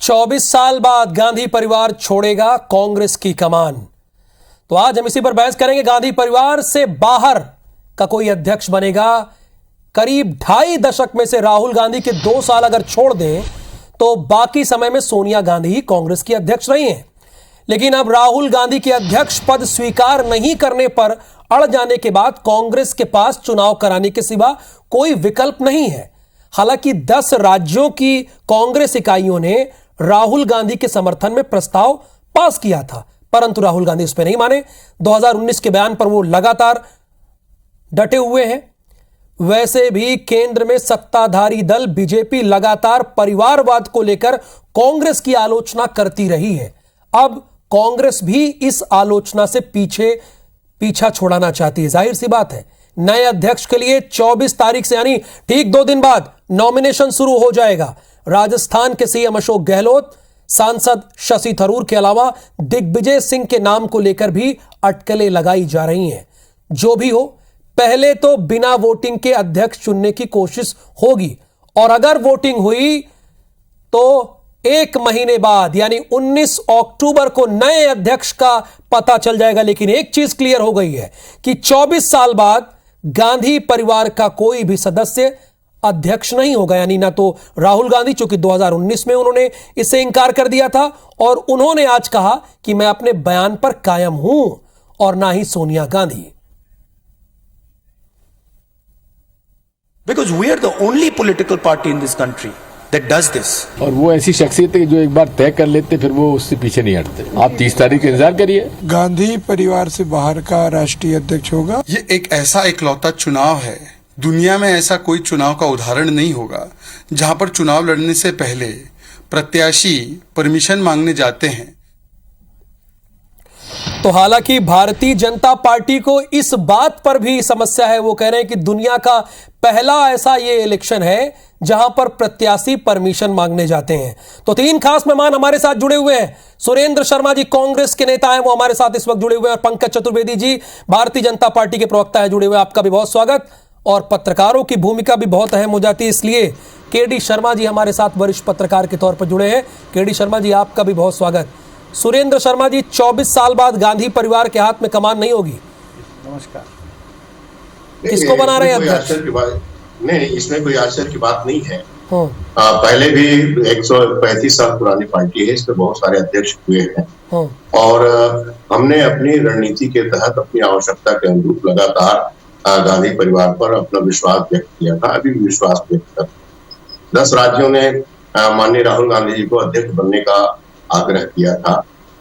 24 साल बाद गांधी परिवार छोड़ेगा कांग्रेस की कमान। तो आज हम इसी पर बहस करेंगे। गांधी परिवार से बाहर का कोई अध्यक्ष बनेगा। करीब 2.5 दशक में से राहुल गांधी के 2 साल अगर छोड़ दें तो बाकी समय में सोनिया गांधी ही कांग्रेस की अध्यक्ष रही हैं। लेकिन अब राहुल गांधी के अध्यक्ष पद स्वीकार नहीं करने पर अड़ जाने के बाद कांग्रेस के पास चुनाव कराने के सिवा कोई विकल्प नहीं है। हालांकि 10 राज्यों की कांग्रेस इकाइयों ने राहुल गांधी के समर्थन में प्रस्ताव पास किया था, परंतु राहुल गांधी उस पर नहीं माने। 2019 के बयान पर वो लगातार डटे हुए हैं। वैसे भी केंद्र में सत्ताधारी दल बीजेपी लगातार परिवारवाद को लेकर कांग्रेस की आलोचना करती रही है। अब कांग्रेस भी इस आलोचना से पीछा छुड़ाना चाहती है। जाहिर सी बात है, नए अध्यक्ष के लिए 24 तारीख से यानी ठीक 2 दिन बाद नॉमिनेशन शुरू हो जाएगा। राजस्थान के सीएम अशोक गहलोत, सांसद शशि थरूर के अलावा दिग्विजय सिंह के नाम को लेकर भी अटकलें लगाई जा रही हैं। जो भी हो, पहले तो बिना वोटिंग के अध्यक्ष चुनने की कोशिश होगी और अगर वोटिंग हुई तो 1 महीने बाद यानी 19 अक्टूबर को नए अध्यक्ष का पता चल जाएगा। लेकिन एक चीज क्लियर हो गई है कि 24 साल बाद गांधी परिवार का कोई भी सदस्य अध्यक्ष नहीं होगा। यानी ना तो राहुल गांधी, चूंकि 2019 में उन्होंने इससे इंकार कर दिया था और उन्होंने आज कहा कि मैं अपने बयान पर कायम हूं, और ना ही Sonia Gandhi. Because we are the only political party in this country that does this. और वो ऐसी शख्सियत है कि जो एक बार तय कर लेते फिर वो उससे पीछे नहीं हटते। आप 30 तारीख का इंतजार करिए। गांधी परिवार से बाहर का राष्ट्रीय अध्यक्ष होगा। ये एक ऐसा इकलौता चुनाव है, दुनिया में ऐसा कोई चुनाव का उदाहरण नहीं होगा जहां पर चुनाव लड़ने से पहले प्रत्याशी परमिशन मांगने जाते हैं। तो हालांकि भारतीय जनता पार्टी को इस बात पर भी समस्या है। वो कह रहे हैं कि दुनिया का पहला ऐसा ये इलेक्शन है जहां पर प्रत्याशी परमिशन मांगने जाते हैं। तो 3 खास मेहमान हमारे साथ जुड़े हुए हैं। सुरेंद्र शर्मा जी कांग्रेस के नेता हैं, वो हमारे साथ इस वक्त जुड़े हुए हैं। और पंकज चतुर्वेदी जी भारतीय जनता पार्टी के प्रवक्ता है, जुड़े हुए। आपका भी बहुत स्वागत। और पत्रकारों की भूमिका भी बहुत अहम हो जाती है, इसलिए केडी शर्मा जी हमारे साथ वरिष्ठ पत्रकार के तौर पर जुड़े हैं। केडी शर्मा जी, आपका भी बहुत स्वागत। सुरेंद्र शर्मा जी, 24 साल बाद गांधी परिवार के हाथ में कमान नहीं होगी। नमस्कार। किसको बना रहे हैं अध्यक्ष? नहीं, इसमें कोई आश्चर्य की बात नहीं है। पहले भी 135 साल पुरानी पार्टी है, इसमें बहुत सारे अध्यक्ष हुए हैं। और हमने अपनी रणनीति के तहत अपनी आवश्यकता के अनुरूप लगातार गांधी परिवार पर अपना विश्वास व्यक्त किया था, अभी भी विश्वास व्यक्त कर। 10 राज्यों ने माननीय राहुल गांधी जी को अध्यक्ष बनने का आग्रह किया था,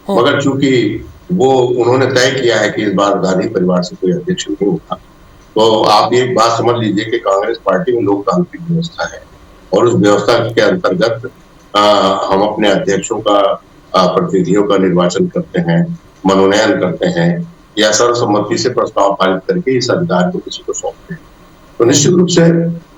मगर चूंकि वो उन्होंने तय किया है कि इस बार गांधी परिवार से कोई अध्यक्ष नहीं होगा, तो आप एक बात समझ लीजिए कि कांग्रेस पार्टी में लोकतांत्रिक व्यवस्था है और उस व्यवस्था के अंतर्गत हम अपने अध्यक्षों का प्रतिनिधियों का निर्वाचन करते हैं, मनोनयन करते हैं या सर्वसम्मति से प्रस्ताव पारित करके इस अधिकार को किसी को सौंपते हैं। तो निश्चित रूप से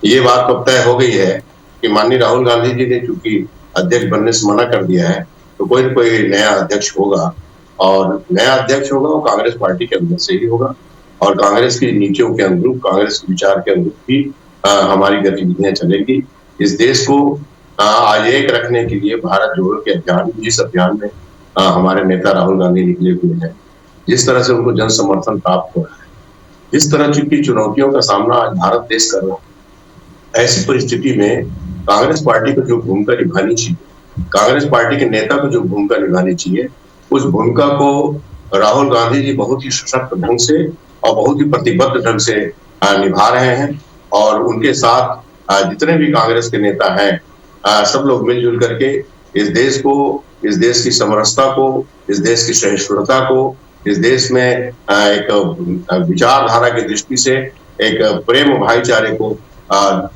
ये बात तो तय हो गई है कि माननीय राहुल गांधी जी ने चूंकि अध्यक्ष बनने से मना कर दिया है, तो कोई न कोई नया अध्यक्ष होगा और नया अध्यक्ष होगा वो कांग्रेस पार्टी के अंदर से ही होगा और कांग्रेस की नीतियों के अनुरूप, कांग्रेस के विचार के अनुरूप ही हमारी गतिविधियां चलेगी। इस देश को आज एक रखने के लिए भारत जोड़ो के अभियान, जिस अभियान में हमारे नेता राहुल गांधी निकले हुए हैं, जिस तरह से उनको जन समर्थन प्राप्त हो रहा है, जिस तरह की चुनौतियों का सामना आज भारत देश कर रहा है, ऐसी परिस्थिति में कांग्रेस पार्टी को जो भूमिका निभानी चाहिए, कांग्रेस पार्टी के नेता को जो भूमिका निभानी चाहिए, उस भूमिका को राहुल गांधी जी बहुत ही सशक्त ढंग से और बहुत ही प्रतिबद्ध ढंग से निभा रहे हैं। और उनके साथ जितने भी कांग्रेस के नेता हैं, सब लोग मिलजुल करके इस देश को, इस देश की समरसता को, इस देश की सहिष्णुता को, इस देश में एक विचारधारा की दृष्टि से एक प्रेम भाईचारे को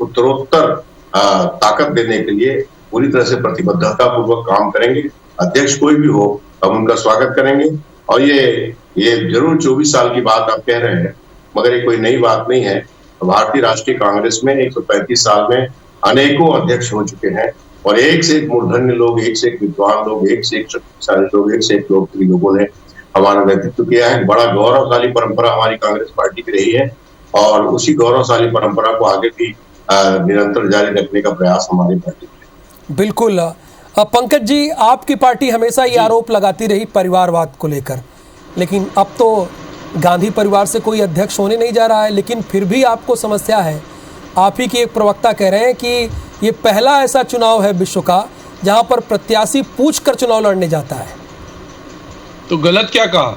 उत्तरोत्तर ताकत देने के लिए पूरी तरह से प्रतिबद्धता पूर्वक काम करेंगे। अध्यक्ष कोई भी हो, हम उनका स्वागत करेंगे। और ये जरूर 24 साल की बात आप कह रहे हैं, मगर ये कोई नई बात नहीं है। भारतीय राष्ट्रीय कांग्रेस में 135 साल में अनेकों अध्यक्ष हो चुके हैं और एक से एक मूर्धन्य लोग, एक से एक विद्वान लोग, एक से एक शक्तिशाली लोग, एक से एक लोकप्रिय लोगों ने हमारा नेतृत्व किया है। बड़ा गौरवशाली परंपरा हमारी कांग्रेस पार्टी की रही है और उसी गौरवशाली परंपरा को आगे भी निरंतर जारी रखने का प्रयास हमारी पार्टी है। बिल्कुल। पंकज जी, आपकी पार्टी हमेशा ये आरोप लगाती रही परिवारवाद को लेकर, लेकिन अब तो गांधी परिवार से कोई अध्यक्ष होने नहीं जा रहा है, लेकिन फिर भी आपको समस्या है। आप ही के एक प्रवक्ता कह रहे हैं कि ये पहला ऐसा चुनाव है विश्व का जहां पर प्रत्याशी पूछकर चुनाव लड़ने जाता है। तो गलत क्या कहा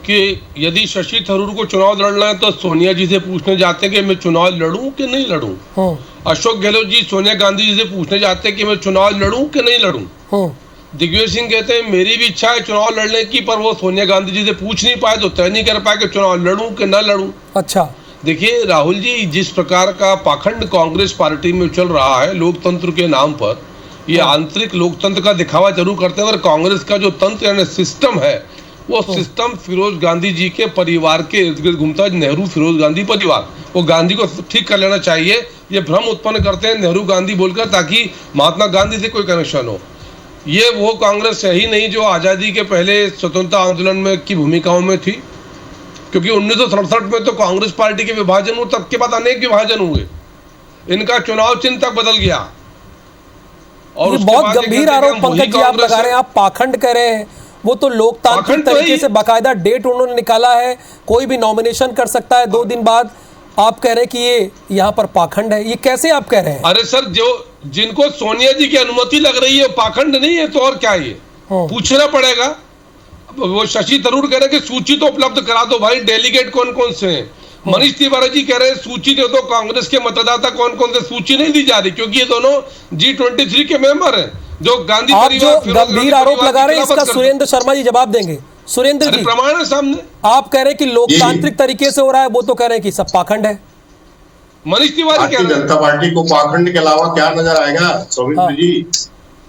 कि यदि शशि थरूर को चुनाव लड़ना है तो सोनिया जी से पूछने जाते हैं कि मैं चुनाव लड़ूं कि नहीं लड़ूं। अशोक गहलोत जी सोनिया गांधी जी से पूछने जाते हैं कि मैं चुनाव लड़ूं कि नहीं लड़ूं। दिग्विजय सिंह कहते हैं मेरी भी इच्छा है चुनाव लड़ने की, पर वो सोनिया गांधी जी से पूछ नहीं पाए तो तय नहीं कर पाए कि चुनाव लड़ूं कि न लड़ूं। अच्छा, देखिए राहुल जी, जिस प्रकार का पाखंड कांग्रेस पार्टी में चल रहा है लोकतंत्र के नाम पर, ये आंतरिक लोकतंत्र का दिखावा जरूर करते हैं, और कांग्रेस का जो तंत्र यानी सिस्टम है वो सिस्टम फिरोज गांधी जी के परिवार के इर्द गिर्द घूमता है। नेहरू फिरोज गांधी परिवार, वो गांधी को ठीक कर लेना चाहिए। ये भ्रम उत्पन्न करते हैं नेहरू गांधी बोलकर ताकि महात्मा गांधी से कोई कनेक्शन हो। ये वो कांग्रेस है ही नहीं जो आजादी के पहले स्वतंत्रता आंदोलन में की भूमिकाओं में थी, क्योंकि 1967 में तो कांग्रेस पार्टी के विभाजन हुए, तब के बाद अनेक विभाजन हुए, इनका चुनाव चिन्ह तक बदल गया। और ये बहुत गंभीर आरोप पंकज जी आप लगा रहे हैं, आप पाखंड कह रहे हैं। वो तो लोकतांत्रिक तरीके से बाकायदा डेट उन्होंने निकाला है, कोई भी नॉमिनेशन कर सकता है 2 दिन बाद। आप कह रहे हैं कि ये यहाँ पर पाखंड है, ये कैसे आप कह रहे हैं? अरे सर, जो जिनको सोनिया जी की अनुमति लग रही है पाखंड नहीं है तो और क्या है? ये पूछना पड़ेगा। वो शशि थरूर कह रहे हैं कि सूची तो उपलब्ध करा दो भाई, डेलीगेट कौन कौन से हैं। मनीष तिवारी जी कह रहे हैं सूची दे दो, कांग्रेस के मतदाता कौन कौन से, सूची नहीं दी जा रही क्योंकि ये दोनों G23 के मेंबर हैं। जो गांधी आप जो गंभीर आरोप लगा रहे हैं इसका सुरेंद्र शर्मा जी जवाब देंगे। सुरेंद्र जी, प्रमाण है सामने। आप कह रहे हैं कि लोकतांत्रिक तरीके से हो रहा है, वो तो कह रहे हैं कि सब पाखंड है। मनीष तिवारी भारतीय जनता पार्टी को पाखंड के अलावा क्या नजर आएगा? सौमित्र जी,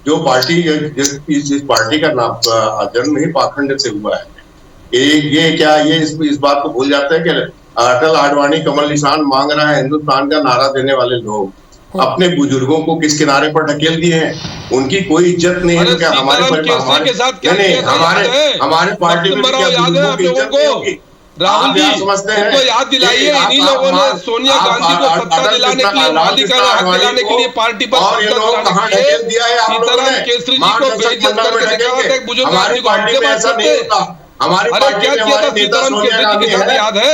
जो पार्टी जिस पार्टी का नाम जन्म ही पाखंड से हुआ है, ये क्या ये इस बात को भूल जाते हैं कि अटल आडवाणी कमल निशान मांग रहा है हिंदुस्तान का नारा देने वाले लोग अपने बुजुर्गों को किस किनारे पर ढकेल दिए हैं? उनको कोई इज्जत नहीं है। क्या हमारे हमारे पार्टी में क्या बुजुर्गों की इज्जत नहीं होगी? राहुल जी उनको याद दिलाइए, इन्हीं लोगों ने सोनिया गांधी को सत्ता दिलाने के लिए, मालिकाना हक दिलाने के लिए पार्टी पर सीताराम केसरी जी को बेइज्जत करके निकाला था। एक बुजुर्ग आदमी को हमसे बात करते। हमारे क्या किया था सीताराम केसरी जी के साथ, याद है?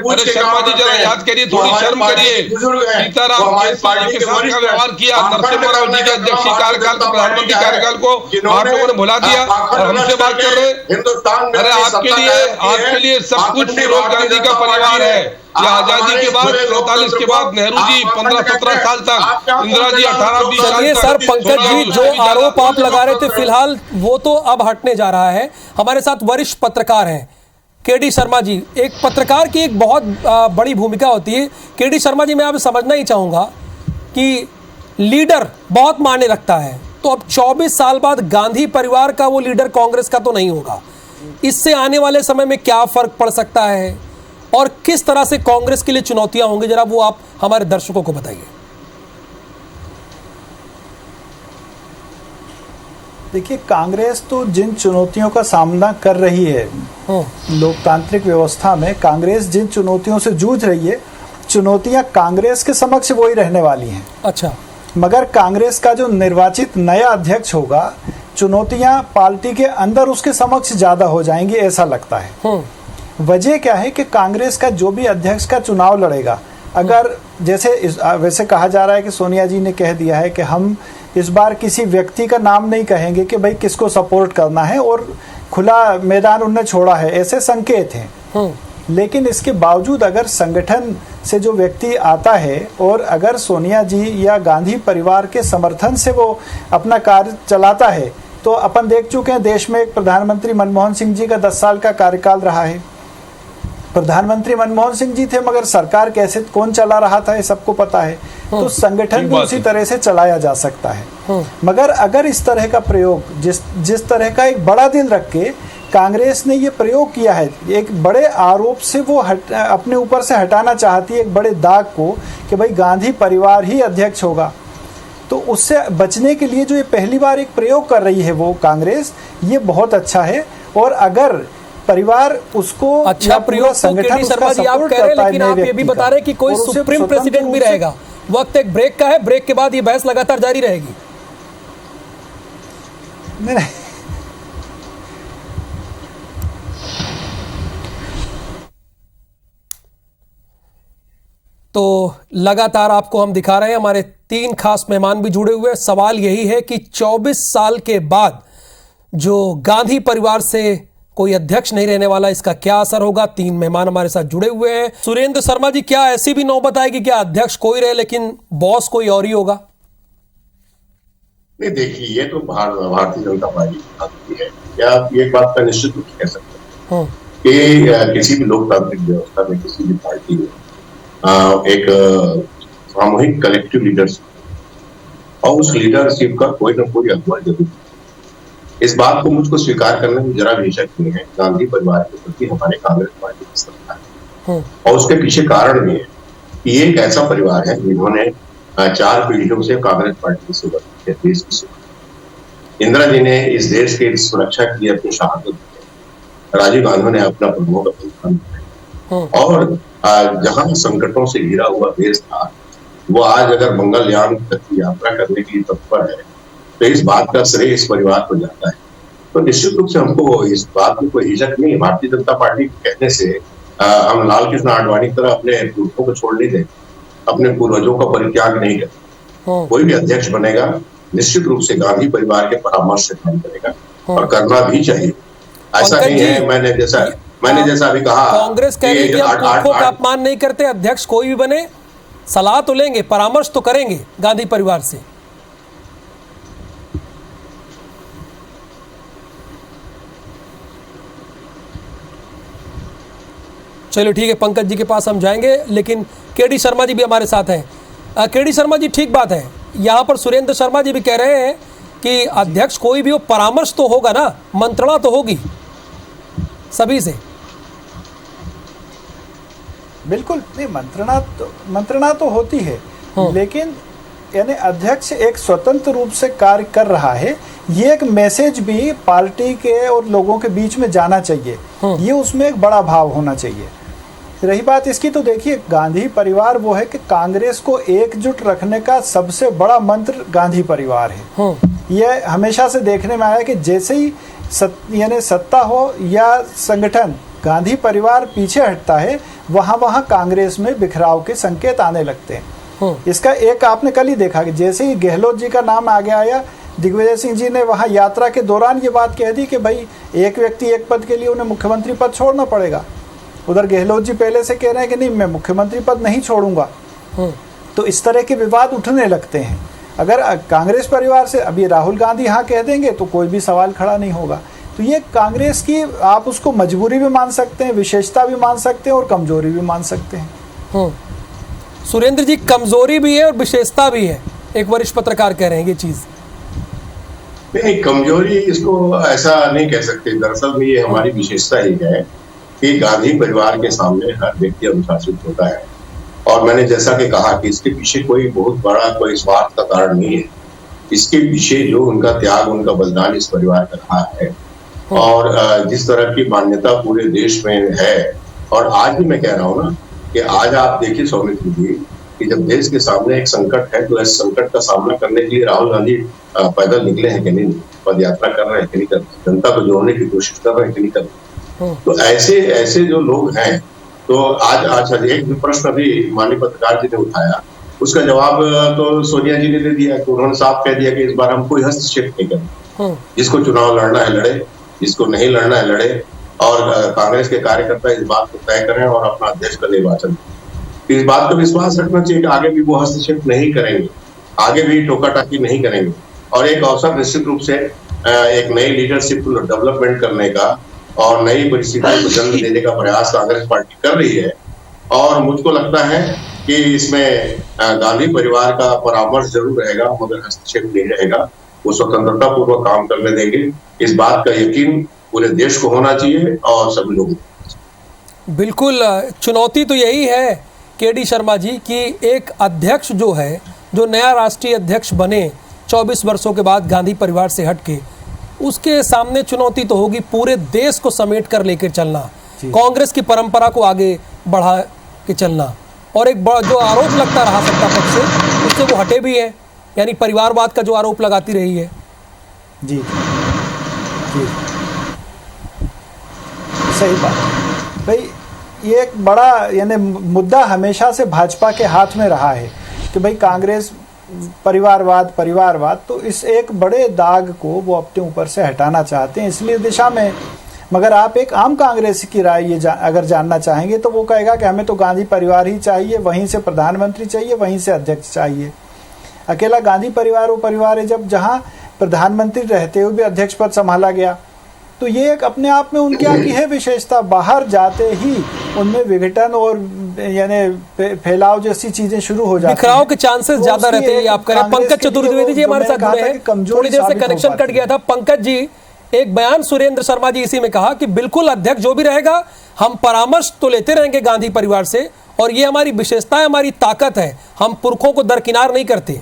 अरे शर्मा जी जरा याद करिए, थोड़ी शर्म करिए। सीताराम केसरी जी के साथ का व्यवहार किया नरसिम्हा राव जी के अध्यक्षीय कार्यकाल को, प्रधानमंत्री कार्यकाल को आप लोगों ने भुला दिया और हमसे बात कर रहे हैं। अरे आपके लिए सब कुछ फिरोज गांधी का परिवार है। या आजादी के बाद 47 के बाद नेहरू जी 15-17 साल तक, इंदिरा जी 18-20 साल तक। सर पंकज जी, जो आरोप आप लगा रहे थे फिलहाल वो तो अब हटने जा रहा है। हमारे साथ वरिष्ठ पत्रकार हैं केडी शर्मा जी। एक पत्रकार की एक बहुत बड़ी भूमिका होती है। केडी शर्मा जी, मैं अब समझना ही चाहूंगा कि लीडर बहुत मायने रखता है, तो अब 24 साल बाद गांधी परिवार का वो लीडर कांग्रेस का तो नहीं होगा। इससे आने वाले समय में क्या फर्क पड़ सकता है और किस तरह से कांग्रेस के लिए चुनौतियां होंगी, जरा वो आप हमारे दर्शकों को बताइए। देखिए, कांग्रेस तो जिन चुनौतियों का सामना कर रही है लोकतांत्रिक व्यवस्था में, कांग्रेस जिन चुनौतियों से जूझ रही है, चुनौतियां कांग्रेस के समक्ष वही रहने वाली हैं। अच्छा, मगर कांग्रेस का जो निर्वाचित नया अध्यक्ष होगा, चुनौतियां पार्टी के अंदर उसके समक्ष ज्यादा हो जाएंगी, ऐसा लगता है। वजह क्या है कि कांग्रेस का जो भी अध्यक्ष का चुनाव लड़ेगा, अगर वैसे कहा जा रहा है कि सोनिया जी ने कह दिया है कि हम इस बार किसी व्यक्ति का नाम नहीं कहेंगे कि भाई किसको सपोर्ट करना है, और खुला मैदान उन्होंने छोड़ा है, ऐसे संकेत हैं। लेकिन इसके बावजूद अगर संगठन से जो व्यक्ति आता है और अगर सोनिया जी या गांधी परिवार के समर्थन से वो अपना कार्य चलाता है, तो अपन देख चुके हैं देश में एक प्रधानमंत्री मनमोहन सिंह जी का 10 साल का कार्यकाल रहा है। प्रधानमंत्री मनमोहन सिंह जी थे, मगर सरकार कैसे कौन चला रहा था ये सबको पता है। तो संगठन भी उसी तरह से चलाया जा सकता है। मगर अगर इस तरह का प्रयोग, जिस तरह का एक बड़ा दिल रख के कांग्रेस ने ये प्रयोग किया है, एक बड़े आरोप से वो अपने ऊपर से हटाना चाहती है एक बड़े दाग को कि भाई गांधी परिवार ही अध्यक्ष होगा, तो उससे बचने के लिए जो ये पहली बार एक प्रयोग कर रही है वो कांग्रेस, ये बहुत अच्छा है। और अगर परिवार उसको अच्छा प्रयोग संगठन शर्मा जी आप कह रहे हैं, लेकिन आप ये भी बता रहे हैं कि कोई सुप्रीम प्रेसिडेंट भी रहेगा। वक्त एक ब्रेक का है, ब्रेक के बाद ये बहस लगातार जारी रहेगी। नहीं, तो लगातार आपको हम दिखा रहे हैं, हमारे 3 खास मेहमान भी जुड़े हुए हैं। सवाल यही है कि 24 साल के बाद जो गांधी परिवार से कोई अध्यक्ष नहीं रहने वाला, इसका क्या असर होगा। 3 मेहमान हमारे साथ जुड़े हुए हैं। सुरेंद्र शर्मा जी, क्या ऐसी भी नौबत आएगी क्या अध्यक्ष कोई रहे लेकिन बॉस कोई और ही होगा? नहीं, देखिए, ये तो भारतीय जनता पार्टी की बात है। क्या आप ये बात का निश्चित रूप से कह सकते हैं कि किसी भी लोकतांत्रिक व्यवस्था में, किसी भी पार्टी में एक सामूहिक कलेक्टिव लीडरशिप और उस लीडरशिप का कोई ना कोई अगुवा जरूर। इस बात को मुझको स्वीकार करने में जरा भी हिचक नहीं है। गांधी परिवार के प्रति हमारे कांग्रेस पार्टी की श्रद्धा है और उसके पीछे कारण भी है कि ये एक ऐसा परिवार है जिन्होंने 4 पीढ़ियों से कांग्रेस पार्टी की सेवा की है, देश की सेवा। इंदिरा जी ने इस देश की सुरक्षा के लिए अपनी शहादत दी, राजीव गांधी ने अपना प्रमुख बलिदान दिया और जहां संकटों से घिरा हुआ देश था, वो आज अगर मंगलयान तक की यात्रा करने के लिए तत्पर है, तो इस बात का श्रेय इस परिवार को जाता है। तो निश्चित रूप से हमको इस बात में कोई हिचक नहीं है। भारतीय जनता पार्टी कहने से हम लाल कृष्ण आडवाणी की तरह अपने पुरखों को छोड़ नहीं देंगे, अपने पूर्वजों का परित्याग नहीं करेंगे। कोई भी अध्यक्ष बनेगा निश्चित रूप से गांधी परिवार के परामर्श से काम करेगा और करना भी चाहिए। ऐसा नहीं है, मैंने जैसा अभी कहा, कांग्रेस कह रही है कि हम पुरखों का अपमान नहीं करते, अध्यक्ष कोई भी बने सलाह तो लेंगे, परामर्श तो करेंगे गांधी परिवार से। चलो ठीक है, पंकज जी के पास हम जाएंगे, लेकिन केडी शर्मा जी भी हमारे साथ हैं। केडी शर्मा जी, ठीक बात है, यहाँ पर सुरेंद्र शर्मा जी भी कह रहे हैं कि अध्यक्ष कोई भी हो, परामर्श तो होगा ना, मंत्रणा तो होगी सभी से। बिल्कुल नहीं, मंत्रणा तो होती है, लेकिन यानी अध्यक्ष एक स्वतंत्र रूप से कार्य कर रहा है, ये एक मैसेज भी पार्टी के और लोगों के बीच में जाना चाहिए, ये उसमें एक बड़ा भाव होना चाहिए। रही बात इसकी, तो देखिए, गांधी परिवार वो है कि कांग्रेस को एकजुट रखने का सबसे बड़ा मंत्र गांधी परिवार है। ये हमेशा से देखने में आया कि जैसे ही यानी सत्ता हो या संगठन, गांधी परिवार पीछे हटता है, वहां कांग्रेस में बिखराव के संकेत आने लगते हैं। इसका एक आपने कल ही देखा कि जैसे ही गहलोत जी का नाम आगे आया, दिग्विजय सिंह जी ने वहां यात्रा के दौरान ये बात कह दी कि भाई एक व्यक्ति एक पद के लिए उन्हें मुख्यमंत्री पद छोड़ना पड़ेगा। उधर गहलोत जी पहले से कह रहे हैं कि नहीं, मैं मुख्यमंत्री पद नहीं छोड़ूंगा। तो इस तरह के विवाद उठने लगते हैं। अगर कांग्रेस परिवार से अभी राहुल गांधी हाँ कह देंगे तो कोई भी सवाल खड़ा नहीं होगा। तो ये कांग्रेस की, आप उसको मजबूरी भी मान सकते हैं, विशेषता भी मान सकते हैं और कमजोरी भी मान सकते हैं। सुरेंद्र जी, कमजोरी भी है और विशेषता भी है, एक वरिष्ठ पत्रकार कह रहे हैं ये चीज। नहीं, कमजोरी इसको ऐसा नहीं कह सकते। दरअसल में ये हमारी विशेषता ही है कि गांधी परिवार के सामने हर व्यक्ति अनुशासित होता है और मैंने जैसा कि कहा कि इसके पीछे कोई बहुत बड़ा कोई स्वार्थ का कारण नहीं है। इसके पीछे जो उनका त्याग, उनका बलिदान इस परिवार का रहा है और जिस तरह की मान्यता पूरे देश में है। और आज भी मैं कह रहा हूँ ना कि आज आप देखिए सौमित्र जी कि जब देश के सामने एक संकट है, तो इस संकट का सामना करने के लिए राहुल गांधी पैदल निकले हैं कि नहीं, पद यात्रा कर रहे हैं कि नहीं कर रहे, जनता को जोड़ने की कोशिश कर रहे हैं कि नहीं कर रहे। तो ऐसे जो लोग हैं, तो आज एक प्रश्न अभी माननीय पत्रकार जी ने उठाया, उसका जवाब तो सोनिया जी ने दे दिया कि उन्होंने साफ कह दिया कि इस बार हम कोई हस्तक्षेप नहीं करेंगे। जिसको चुनाव लड़ना है लड़े, जिसको नहीं लड़ना है लड़े, और कांग्रेस के कार्यकर्ता इस बात को तय करें और अपना अध्यक्ष का निर्वाचन। इस बात का विश्वास रखना चाहिए कि आगे भी वो हस्तक्षेप नहीं करेंगे, आगे भी टोका टाकी नहीं करेंगे और एक अवसर निश्चित रूप से एक नई लीडरशिप डेवलपमेंट करने का और नई परिस्थितियों को जन्म देने का प्रयास कांग्रेस पार्टी कर रही है। और मुझको लगता है कि इसमें गांधी परिवार का परामर्श जरूर रहेगा, मगर हस्तक्षेप नहीं रहेगा। वो स्वतंत्रता पूर्वक काम करने देंगे, इस बात का यकीन पूरे देश को होना चाहिए और सभी लोगों को। बिल्कुल, चुनौती तो यही है केडी शर्मा जी कि एक अध्यक्ष जो है, जो नया राष्ट्रीय अध्यक्ष बने 24 वर्षों के बाद गांधी परिवार से हटके, उसके सामने चुनौती तो होगी पूरे देश को समेट कर लेकर चलना, कांग्रेस की परंपरा को आगे बढ़ा के चलना। और एक बड़ा जो आरोप लगता रहा सत्ता पक्ष से, उससे वो हटे भी है, यानी परिवारवाद का जो आरोप लगाती रही है। जी। जी सही बात है भाई। ये एक बड़ा यानी मुद्दा हमेशा से भाजपा के हाथ में रहा है कि भाई कांग्रेस परिवारवाद, तो इस एक बड़े दाग को वो अपने ऊपर से हटाना चाहते हैं, इसलिए दिशा में। मगर आप एक आम कांग्रेसी की राय ये अगर जानना चाहेंगे तो वो कहेगा कि हमें तो गांधी परिवार ही चाहिए, वहीं से प्रधानमंत्री चाहिए, वहीं से अध्यक्ष चाहिए। अकेला गांधी परिवार वो परिवार है जब जहां प्रधानमंत्री रहते हुए भी अध्यक्ष पद संभाला गया, तो ये एक अपने आप में उनकी की है विशेषता। बाहर जाते ही उनमें विघटन और यानी फैलाव जैसी चीजें शुरू हो जाती हैं, बिखराव के चांसेस ज्यादा रहते हैं। आप करें पंकज चतुर्वेदी जी हमारे साथ जुड़े हैं, थोड़ी देर से कनेक्शन कट गया था। पंकज जी, एक बयान सुरेंद्र शर्मा जी इसी में कहा कि बिल्कुल अध्यक्ष जो भी रहेगा हम परामर्श तो लेते रहेंगे गांधी परिवार से, और ये हमारी विशेषता है, हमारी ताकत है, हम पुरखों को दरकिनार नहीं करते।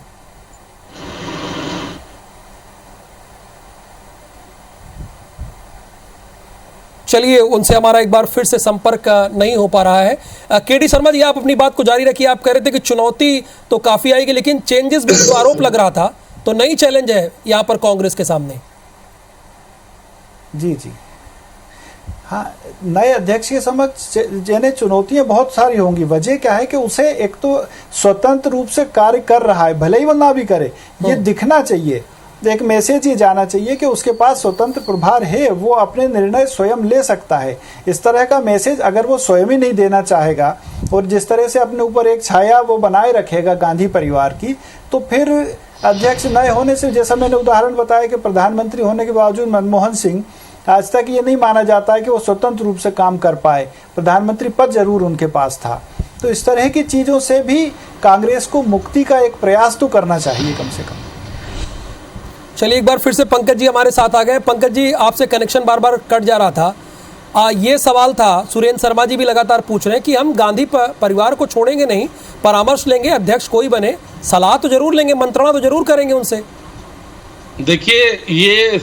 चलिए, उनसे हमारा एक बार फिर से संपर्क नहीं हो पा रहा है। केडी शर्मा जी, आप अपनी बात को जारी रखिए। आप कह रहे थे कि चुनौती तो काफी आएगी, लेकिन चेंजेस भी तो आरोप लग रहा था, तो नई चैलेंज है यहाँ पर कांग्रेस के सामने। जी जी हाँ, नए अध्यक्ष के समक्ष यानी चुनौतियां बहुत सारी होंगी। वजह क्या है कि उसे एक तो स्वतंत्र रूप से कार्य कर रहा है, भले ही वो ना भी करे, ये दिखना चाहिए, एक मैसेज ये जाना चाहिए कि उसके पास स्वतंत्र प्रभार है, वो अपने निर्णय स्वयं ले सकता है। इस तरह का मैसेज अगर वो स्वयं ही नहीं देना चाहेगा और जिस तरह से अपने ऊपर एक छाया वो बनाए रखेगा गांधी परिवार की, तो फिर अध्यक्ष नए होने से, जैसा मैंने उदाहरण बताया कि प्रधानमंत्री होने के बावजूद मनमोहन सिंह, आज तक ये नहीं माना जाता है कि वो स्वतंत्र रूप से काम कर पाए, प्रधानमंत्री पद जरूर उनके पास था। तो इस तरह की चीज़ों से भी कांग्रेस को मुक्ति का एक प्रयास तो करना चाहिए कम से कम। चलिए, एक बार फिर से पंकज जी हमारे साथ आ गए। पंकज जी, आपसे कनेक्शन बार बार कट जा रहा था। ये सवाल था, सुरेंद्र शर्मा जी भी लगातार पूछ रहे हैं कि हम गांधी परिवार को छोड़ेंगे नहीं, परामर्श लेंगे, अध्यक्ष कोई बने, सलाह तो जरूर लेंगे, मंत्रणा तो जरूर करेंगे उनसे। देखिए, ये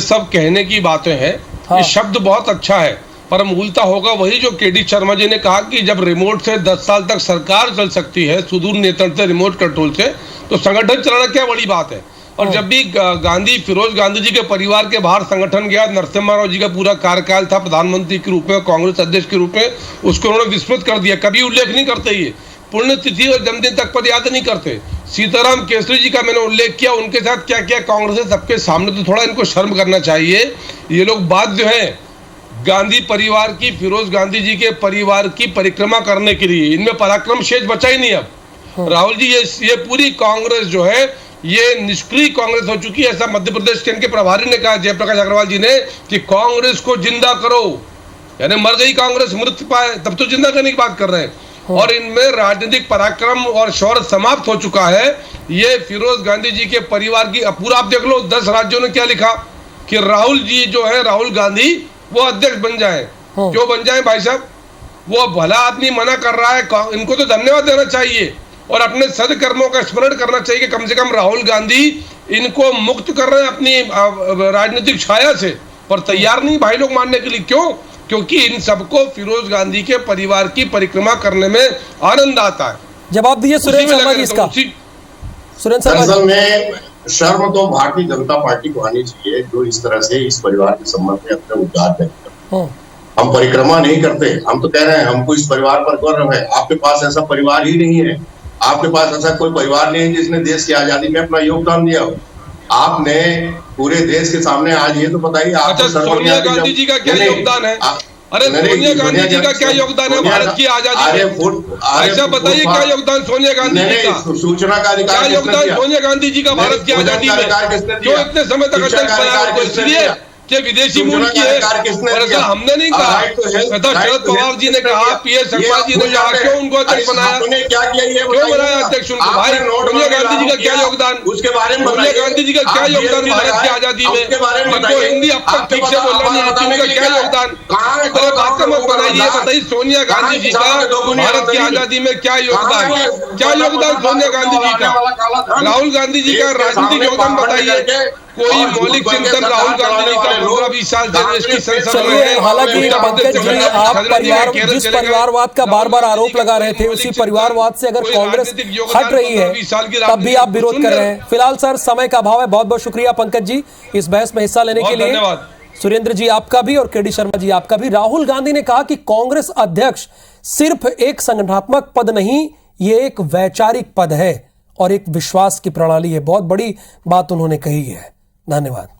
सब कहने की बातें हैं। हाँ। ये शब्द बहुत अच्छा है, पर मूलतः होगा वही जो केडी शर्मा जी ने कहा कि जब रिमोट से 10 साल तक सरकार चल सकती है, सुदूर नेतृत्व से, रिमोट कंट्रोल से, तो संगठन चलाना क्या बड़ी बात है। और जब भी फिरोज गांधी जी के परिवार के बाहर संगठन गया, नरसिम्हा राव जी का पूरा कार्यकाल था प्रधानमंत्री के रूप में, कांग्रेस अध्यक्ष के रूप में, उसको उन्होंने विस्मृत कर दिया। कभी उल्लेख नहीं करते, ये पुण्यतिथि और जन्मदिन तक पर याद नहीं करते। सीताराम केसरी जी का मैंने उल्लेख किया, उनके साथ क्या किया कांग्रेस ने सबके सामने, तो थोड़ा इनको शर्म करना चाहिए। ये लोग बात जो है गांधी परिवार की, फिरोज गांधी जी के परिवार की परिक्रमा करने के लिए, इनमें पराक्रम शेष बचा ही नहीं अब। राहुल जी, ये पूरी कांग्रेस जो है ये निष्क्रिय कांग्रेस हो चुकी है। ऐसा मध्य प्रदेश के इनके प्रभारी ने कहा, जयप्रकाश अग्रवाल जी ने, कि कांग्रेस को जिंदा करो, यानी मर गई कांग्रेस, मृत्यु पाए तब तो जिंदा करने की बात कर रहे हैं। और इनमें राजनीतिक पराक्रम और शौर्य समाप्त हो चुका है। ये फिरोज गांधी जी के परिवार की पूरा आप देख लो, 10 राज्यों ने क्या लिखा कि राहुल जी जो है, राहुल गांधी, वो अध्यक्ष बन जाए। क्यों बन जाए भाई साहब? वो भला आदमी मना कर रहा है, इनको तो धन्यवाद देना चाहिए और अपने सदकर्मों का स्मरण करना चाहिए कि कम से कम राहुल गांधी इनको मुक्त कर रहे हैं अपनी राजनीतिक छाया से, पर तैयार नहीं भाई लोग मानने के लिए। क्यों? क्योंकि इन सबको फिरोज गांधी के परिवार की परिक्रमा करने में आनंद आता है। जवाब दीजिए सुरेंद्र शर्मा जी इसका। सुरेंद्र शर्मा असल में शर्म तो भारतीय जनता पार्टी को आनी चाहिए, जो इस तरह से इस परिवार के संबंध में अपने उद्गार व्यक्त करते। हम परिक्रमा नहीं करते, हम तो कह रहे हैं हमको इस परिवार पर गर्व है। आपके पास ऐसा परिवार ही नहीं है, आपके पास ऐसा कोई परिवार नहीं है जिसने देश की आजादी में अपना योगदान दिया हो। आपने पूरे देश के सामने आज ये तो बताइए, अच्छा, सोनिया गांधी जी का क्या योगदान है? अरे सोनिया गांधी जी का क्या योगदान है भारत की आजादी में? ऐसा बताइए क्या योगदान सोनिया गांधी जी का? सूचना का अधिकार, क्या योगदान सोनिया गांदी जी का भारत की आजादी में? जो इतने समय तक अध्यक्ष बनाया उनको, इसलिए कि विदेशी मूल की है। और ऐसा हमने नहीं कहा, ऐसा शरद पवार जी ने कहा, पीएस शर्मा जी ने कहा, क्यों उनको अध्यक्ष बनाया? क्यों बनाया अध्यक्ष उनको? भाई सोनिया गांधी जी का क्या योगदान, उसके बारे में सोनिया गांधी जी का क्या योगदान भारत की आजादी में? जिनको हिंदी अब तक ठीक से बोलना नहीं आती, उनका क्या योगदान? तो बात मत बनाइए, बताइए सोनिया गांधी जी का भारत की आजादी में क्या योगदान? क्या योगदान सोनिया गांधी जी का? राहुल गांधी जी का राजनीतिक योगदान बताइए। कोई मौलिक चिंतन राहुल गांधी जी का 15-20 साल से देश की संसद में चलिए, है। हालांकि पंकज जी आप जिस परिवारवाद का बार बार आरोप लगा रहे थे, उसी परिवारवाद से अगर कांग्रेस हट रही है तब भी आप विरोध कर रहे हैं। फिलहाल सर समय का अभाव है। बहुत बहुत शुक्रिया पंकज जी इस बहस में हिस्सा लेने के लिए। धन्यवाद सुरेंद्र जी आपका भी और केडी शर्मा जी आपका भी। राहुल गांधी ने कहा कि कांग्रेस अध्यक्ष सिर्फ एक संगठनात्मक पद नहीं, ये एक वैचारिक पद है और एक विश्वास की प्रणाली है। बहुत बड़ी बात उन्होंने कही है। धन्यवाद।